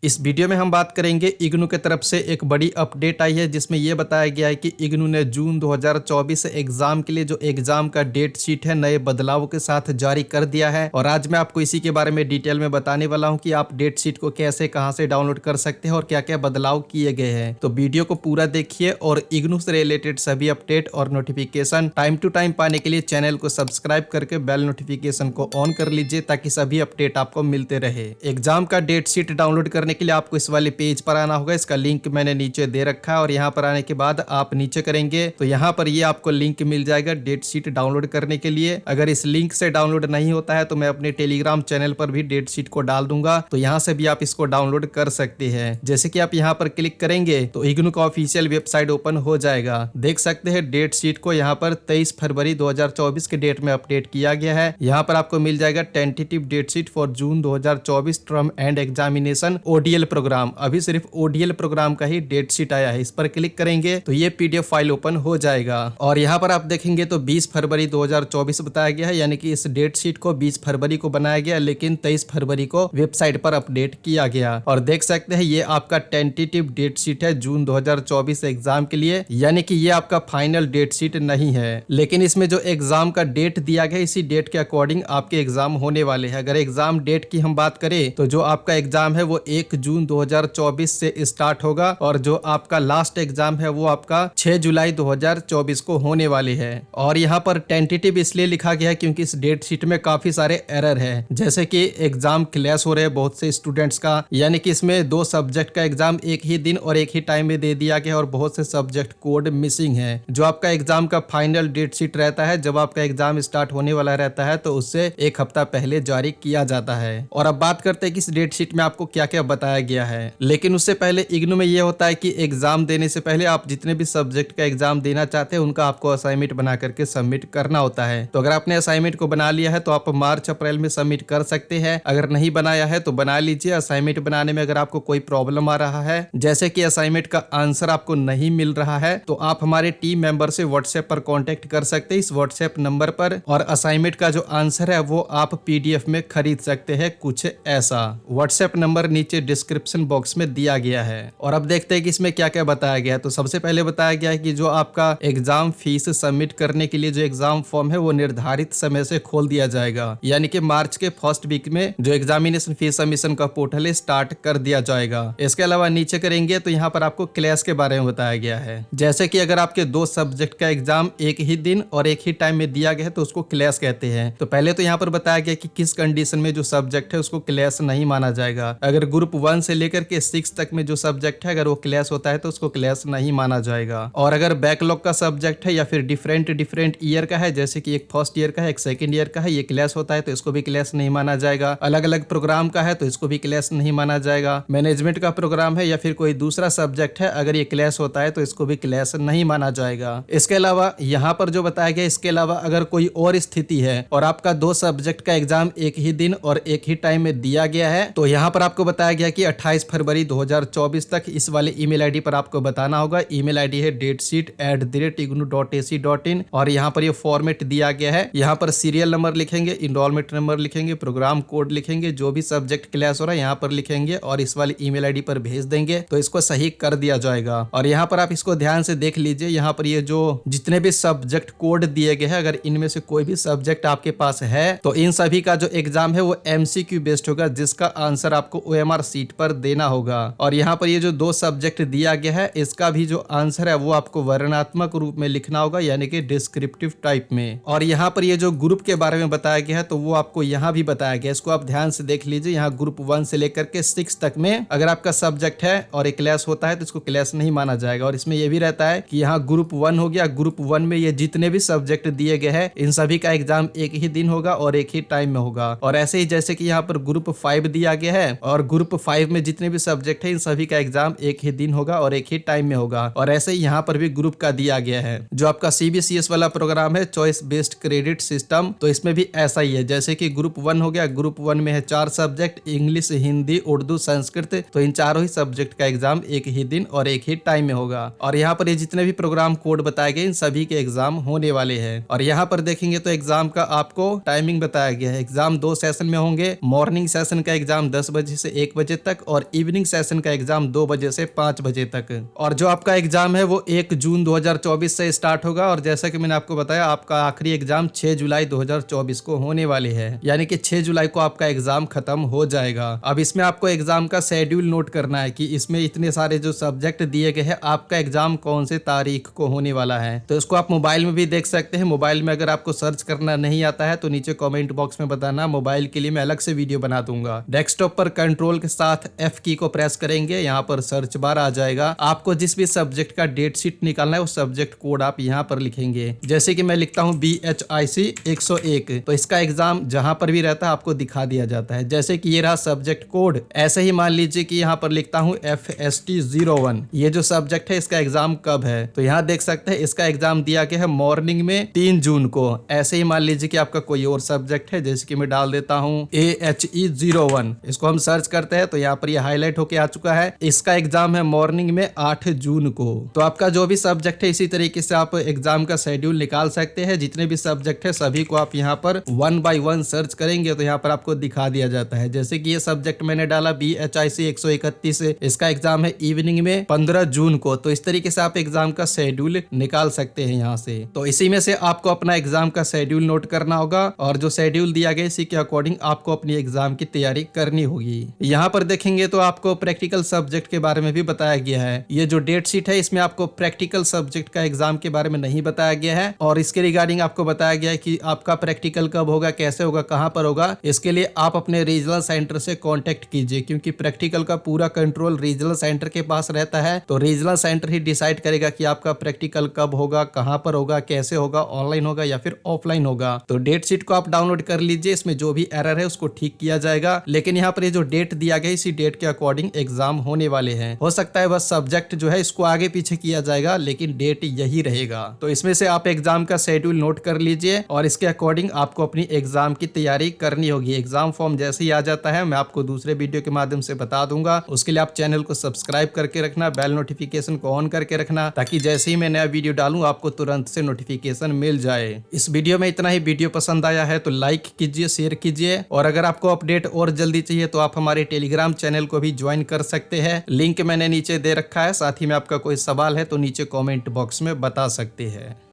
इस वीडियो में हम बात करेंगे इग्नू की तरफ से एक बड़ी अपडेट आई है जिसमें यह बताया गया है कि इग्नू ने जून 2024 एग्जाम के लिए जो एग्जाम का डेट शीट है नए बदलावों के साथ जारी कर दिया है। और आज मैं आपको इसी के बारे में डिटेल में बताने वाला हूं कि आप डेट शीट को कैसे कहां से डाउनलोड कर सकते हैं और क्या क्या बदलाव किए गए हैं। तो वीडियो को पूरा देखिए और इग्नू से रिलेटेड सभी अपडेट और नोटिफिकेशन टाइम टू टाइम पाने के लिए चैनल को सब्सक्राइब करके बेल नोटिफिकेशन को ऑन कर लीजिए ताकि सभी अपडेट आपको मिलते रहे। एग्जाम का डेट शीट डाउनलोड करने के लिए आपको इस वाले पेज पर आना होगा। इसका लिंक मैंने नीचे दे रखा है और यहाँ पर आने के बाद आप नीचे करेंगे तो यहाँ पर ये आपको लिंक मिल जाएगा डेट शीट डाउनलोड करने के लिए। अगर इस लिंक से डाउनलोड नहीं होता है तो मैं अपने टेलीग्राम चैनल पर भी डेट शीट को डाल दूंगा, तो यहाँ से भी आप इसको डाउनलोड कर सकते हैं। जैसे कि आप यहाँ पर क्लिक करेंगे तो इग्नू का ऑफिशियल वेबसाइट ओपन हो जाएगा। देख सकते हैं डेट शीट को यहाँ पर 23 फरवरी 2024 के डेट में अपडेट किया गया है। यहाँ पर आपको मिल जाएगा tentative date sheet for June 2024 term end examination ODL programme. अभी सिर्फ ओडीएल प्रोग्राम का ही डेट शीट आया है। इस पर क्लिक करेंगे तो ये पीडीएफ फाइल ओपन हो जाएगा और यहाँ पर आप देखेंगे तो 20 फरवरी 2024 बताया गया है, यानी कि इस डेट शीट को 20 फरवरी को बनाया गया लेकिन 23 फरवरी को वेबसाइट पर अपडेट किया गया। और देख सकते हैं ये आपका टेंटेटिव डेट शीट है जून 2024 एग्जाम के लिए, यानी कि ये आपका फाइनल डेट शीट नहीं है। लेकिन इसमें जो एग्जाम का डेट दिया गया इसी डेट के अकॉर्डिंग आपके एग्जाम होने वाले हैं। अगर एग्जाम डेट की हम बात करें तो जो आपका एग्जाम है वो 1 जून 2024 से स्टार्ट होगा और जो आपका लास्ट एग्जाम है वो आपका 6 जुलाई 2024 को होने वाली है। और यहाँ पर टेंटेटिव इसलिए लिखा गया है क्योंकि इस डेट शीट में काफी सारे एरर है, जैसे कि एग्जाम क्लैश हो रहे हैं बहुत से स्टूडेंट्स का, यानी कि इसमें 2 सब्जेक्ट का एग्जाम एक ही दिन और एक ही टाइम में दे दिया गया और बहुत से सब्जेक्ट कोड मिसिंग है। जो आपका एग्जाम का फाइनल डेट शीट रहता है जब आपका एग्जाम स्टार्ट होने वाला रहता है तो उससे एक हफ्ता पहले जारी किया जाता है। और अब बात करते हैं कि इस डेट शीट में आपको क्या क्या बताया गया है। लेकिन उससे पहले इग्नू में यह होता है कि एग्जाम देने से पहले आप जितने भी सब्जेक्ट का एग्जाम देना चाहते हैं उनका आपको असाइनमेंट बना करके सबमिट करना होता है। तो अगर आपने असाइनमेंट को बना लिया है तो आप मार्च अप्रैल में सबमिट कर सकते हैं। अगर नहीं बनाया है तो बना लीजिए। असाइनमेंट बनाने में अगर आपको कोई प्रॉब्लम आ रहा है, जैसे कि असाइनमेंट का आंसर आपको नहीं मिल रहा है, तो आप हमारे टीम मेंबर से व्हाट्सएप पर कॉन्टेक्ट कर सकते हैं इस व्हाट्सएप नंबर पर। और असाइनमेंट का जो आंसर है वो आप पीडीएफ में खरीद सकते हैं कुछ ऐसा। व्हाट्सएप नंबर नीचे डिस्क्रिप्शन बॉक्स में दिया गया है। और अब देखते हैं कि इसमें क्या क्या बताया गया है। तो सबसे पहले बताया गया है कि जो आपका एग्जाम फीस सबमिट करने के लिए जो एग्जाम फॉर्म है वो निर्धारित समय से खोल दिया जाएगा, यानी कि मार्च के फर्स्ट वीक में जो एग्जामिनेशन फीस सबमिशन का पोर्टल है स्टार्ट कर दिया जाएगा। इसके अलावा नीचे करेंगे तो यहाँ पर आपको क्लास के बारे में बताया गया है, जैसे कि अगर आपके 2 सब्जेक्ट का एग्जाम एक ही दिन और एक ही टाइम में दिया गया है तो उसको क्लास कहते हैं। तो पहले तो यहाँ पर बताया गया कि किस कंडीशन में जो सब्जेक्ट है उसको क्लास नहीं माना जाएगा। अगर ग्रुप 1 से लेकर के 6 तक में जो सब्जेक्ट है अगर वो क्लास होता है तो उसको क्लास नहीं माना जाएगा। और अगर बैकलॉग का सब्जेक्ट है या फिर डिफरेंट ईयर का है, जैसे कि एक फर्स्ट ईयर का है एक सेकंड ईयर का है, ये क्लास होता है तो इसको भी क्लास नहीं माना जाएगा। अलग अलग प्रोग्राम का है तो इसको भी क्लास नहीं माना जाएगा। मैनेजमेंट का प्रोग्राम है या फिर कोई दूसरा सब्जेक्ट है, अगर ये क्लास होता है तो इसको भी क्लास नहीं माना जाएगा। इसके अलावा यहाँ पर जो बताया गया, इसके अलावा अगर कोई और स्थिति है और आपका 2 सब्जेक्ट का एग्जाम एक ही दिन और एक ही टाइम में दिया गया है, तो यहाँ पर आपको बताया गया कि 28 फरवरी 2024 तक इस वाले ईमेल आईडी पर आपको बताना होगा। ईमेल आईडी है datesheet@ignu.ac.in और यहाँ पर ये फॉर्मेट दिया गया है। यहाँ पर सीरियल नंबर लिखेंगे, इनरोलमेंट नंबर लिखेंगे, प्रोग्राम कोड लिखेंगे, जो भी सब्जेक्ट क्लास हो रहा है यहाँ पर लिखेंगे और इस वाली ईमेल आईडी पर भेज देंगे तो इसको सही कर दिया जाएगा। और यहाँ पर आप इसको ध्यान से देख लीजिए, यहाँ पर ये जो जितने भी सब्जेक्ट कोड दिए गए हैं अगर इनमें से कोई भी सब्जेक्ट आपके पास है तो इन सभी का जो एग्जाम है वो एमसीक्यू बेस्ड होगा, जिसका आंसर आपको ओएमआर सीट पर देना होगा। और यहाँ पर ये जो 2 सब्जेक्ट दिया गया है इसका भी जो आंसर है वो आपको वर्णनात्मक रूप में लिखना होगा, यानी कि डिस्क्रिप्टिव टाइप में। और यहाँ पर ये जो ग्रुप के बारे में बताया गया है तो वो आपको यहाँ भी बताया गया है, इसको आप ध्यान से देख लीजिए। यहाँ ग्रुप 1 से लेकर के 6 तक में अगर आपका सब्जेक्ट है और एक क्लास होता है तो इसको क्लास नहीं माना जाएगा। और इसमें यह भी रहता है कि यहाँ ग्रुप 1 हो गया, ग्रुप 1 में ये जितने भी सब्जेक्ट दिए गए हैं इन सभी का एग्जाम एक ही दिन होगा और एक ही टाइम में होगा। और ऐसे ही जैसे कि यहाँ पर ग्रुप 5 दिया गया है और ग्रुप 5 में जितने भी सब्जेक्ट है इन सभी का एग्जाम एक ही दिन होगा और एक ही टाइम में होगा। और ऐसे ही यहाँ पर भी ग्रुप का दिया गया है। जो आपका सीबीसीएस वाला प्रोग्राम है चॉइस बेस्ड क्रेडिट सिस्टम, तो इसमें भी ऐसा ही है, जैसे कि ग्रुप 1 हो गया, ग्रुप 1 में है 4 सब्जेक्ट इंग्लिश, हिंदी, उर्दू, संस्कृत, तो इन चारों ही सब्जेक्ट का एग्जाम एक ही दिन और एक ही टाइम में होगा। और यहाँ पर ये जितने भी प्रोग्राम कोड बताए गए इन सभी के एग्जाम होने वाले हैं। और यहाँ पर देखेंगे तो एग्जाम का आपको टाइमिंग बताया गया है। एग्जाम 2 सेशन में होंगे। मॉर्निंग सेशन का एग्जाम 10 बजे से 1 बजे बजे तक और इवनिंग सेशन का एग्जाम 2 बजे से 5 बजे तक। और जो आपका एग्जाम है वो 1 जून 2024 से स्टार्ट होगा और जैसा कि मैंने आपको बताया आपका आखिरी एग्जाम 6 जुलाई 2024 को होने वाली है, यानी कि 6 जुलाई को आपका एग्जाम खत्म हो जाएगा। अब इसमें आपको एग्जाम का शेड्यूल नोट करना है कि इसमें इतने सारे जो सब्जेक्ट दिए गए हैं, आपका एग्जाम कौन से तारीख को होने वाला है। तो इसको आप मोबाइल में भी देख सकते हैं। मोबाइल में अगर आपको सर्च करना नहीं आता है तो नीचे कमेंट बॉक्स में बताना, मोबाइल के लिए मैं अलग से वीडियो बना दूंगा। डेस्कटॉप पर कंट्रोल के साथ F की को प्रेस करेंगे, यहाँ पर सर्च बार आ जाएगा। आपको जिस भी सब्जेक्ट का डेट शीट निकालना है वो सब्जेक्ट कोड आप यहाँ पर लिखेंगे। जैसे कि मैं लिखता हूँ BHIC 101, तो इसका एग्जाम जहां पर भी रहता है आपको दिखा दिया जाता है। जैसे कि ये रहा सब्जेक्ट कोड। ऐसे ही मान लीजिए कि यहाँ पर लिखता हूँ FST 01, ये जो सब्जेक्ट है इसका एग्जाम कब है, तो यहाँ देख सकते हैं इसका एग्जाम दिया गया है मॉर्निंग में 3 जून को। ऐसे ही मान लीजिए कि आपका कोई और सब्जेक्ट है, जैसे कि मैं डाल देता हूँ AHE 01, इसको हम सर्च करते हैं तो यहाँ पर ये हाईलाइट होके आ चुका है। इसका एग्जाम है मॉर्निंग में 8 जून को। तो आपका जो भी सब्जेक्ट है इसी तरीके से आप एग्जाम का शेड्यूल निकाल सकते हैं। जितने भी सब्जेक्ट है सभी को आप यहाँ पर 1 by 1 सर्च करेंगे तो यहाँ पर आपको दिखा दिया जाता है। जैसे कि ये सब्जेक्ट मैंने डाला BHIC 131, इसका एग्जाम है इवनिंग में 15 जून को। तो इस तरीके से आप एग्जाम का शेड्यूल निकाल सकते हैं यहाँ से। तो इसी में से आपको अपना एग्जाम का शेड्यूल नोट करना होगा और जो शेड्यूल दिया गया इसी के अकॉर्डिंग आपको अपनी एग्जाम की तैयारी करनी होगी। यहाँ पर देखेंगे तो आपको प्रैक्टिकल सब्जेक्ट के बारे में भी बताया गया है। ये जो डेट शीट है इसमें आपको प्रैक्टिकल सब्जेक्ट का एग्जाम के बारे में नहीं बताया गया है और इसके रिगार्डिंग आपको बताया गया है कि आपका प्रैक्टिकल कब होगा, कैसे होगा, कहां पर होगा। इसके लिए आप अपने रीजनल सेंटर से कांटेक्ट कीजिए, क्योंकि प्रैक्टिकल का पूरा कंट्रोल रीजनल सेंटर के पास रहता है। तो रीजनल सेंटर ही डिसाइड करेगा कि आपका प्रैक्टिकल कब होगा, कहां पर होगा, कैसे होगा, ऑनलाइन होगा या फिर ऑफलाइन होगा। तो डेट शीट को आप डाउनलोड कर लीजिए, इसमें जो भी एरर है उसको ठीक किया जाएगा। लेकिन यहाँ पर ये जो डेट दिया गया इसी डेट के अकॉर्डिंग एग्जाम होने वाले हैं। हो सकता है बस सब्जेक्ट जो है इसको आगे पीछे किया जाएगा लेकिन डेट यही रहेगा। तो इसमें से आप एग्जाम का शेड्यूल नोट कर लीजिए और इसके अकॉर्डिंग आपको अपनी एग्जाम की तैयारी करनी होगी। एग्जाम फॉर्म जैसे ही आ जाता है मैं आपको दूसरे वीडियो के माध्यम से बता दूंगा। उसके लिए आप चैनल को सब्सक्राइब करके रखना, बेल नोटिफिकेशन को ऑन करके रखना, ताकि जैसे ही मैं नया वीडियो डालूं आपको तुरंत से नोटिफिकेशन मिल जाए। इस वीडियो में इतना ही। वीडियो पसंद आया है तो लाइक कीजिए, शेयर कीजिए और अगर आपको अपडेट और जल्दी चाहिए तो आप हमारे टेलीग्राम चैनल को भी ज्वाइन कर सकते हैं। लिंक मैंने नीचे दे रखा है। साथ ही में आपका कोई सवाल है तो नीचे कमेंट बॉक्स में बता सकते हैं।